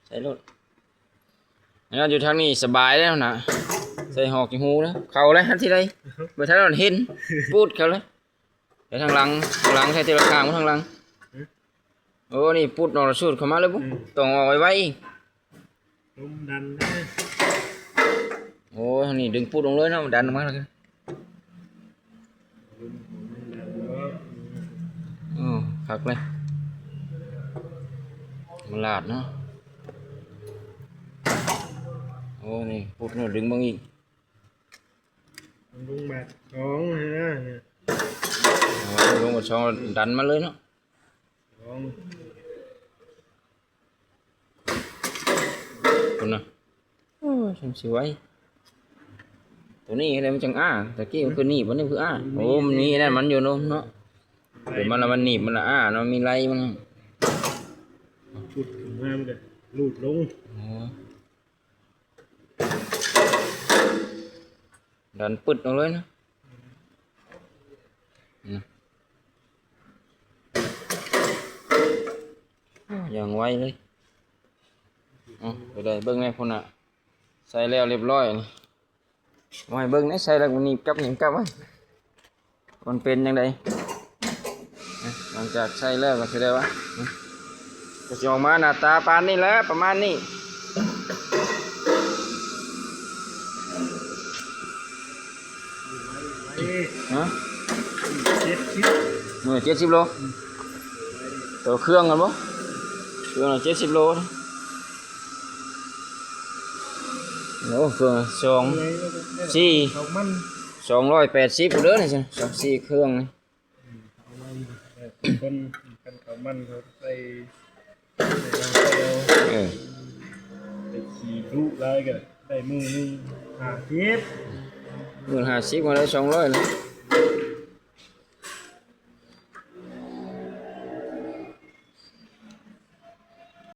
ใส่รถงั้นอยู่ทางนี้สบายแล้วนะใส่หอกจิหูนะเข้าเลยทันทีเลยไปทางเราเห็นพูดเขาเลยไปทางหลังใส่ทีละข้างทางหลังโอ้นี่พูดนอนสูดเข้ามาเลยปุ๊บต้องเอาไว้ลมดันได้ โอ้ทางนี้ดึงพูดลงเลยนะดันออกมาเลยโอ้คักเลยมันลาดเนาะโอ้นี่พูดเนี่ยดึงบางอีกลงมาสองนะเนี่ยลงมาช่องดันมาเลยเนาะสองคนน่ะโอ้ฉันสวยตัวนี้อะไรมันจังแต่กี้มันคือหนีบมันนี่คือโอ้มันนี่นั่นมันอยู่เนาะเดี๋ยวมันละมันหนีบมันละเนาะมีไรมันชุดขึ้นมามันก็ลูดลงดันปึ๊ดลงเลยนะอย่างไวเลยไปเลยเบิ้งในคนน่ะใส่แล้วเรียบร้อยไว้เบิ้งนี่ใส่แล้วมันหนีบกับไว้มันเป็นยังไงหลังจากใส่แล้วก็จะได้วะก็จะออกมาหน้าตาปานนี่แหละประมาณนี้ฮะ70 โลตัวเครื่องกันบ่เครื่องละ70 โลโอ้เครื่อง280เด้อนี่จ้ะ4เครื่องนี่คนกันเขามันเขาไปไปขี่ดุไรกันได้มือ50 50มาได้200เลย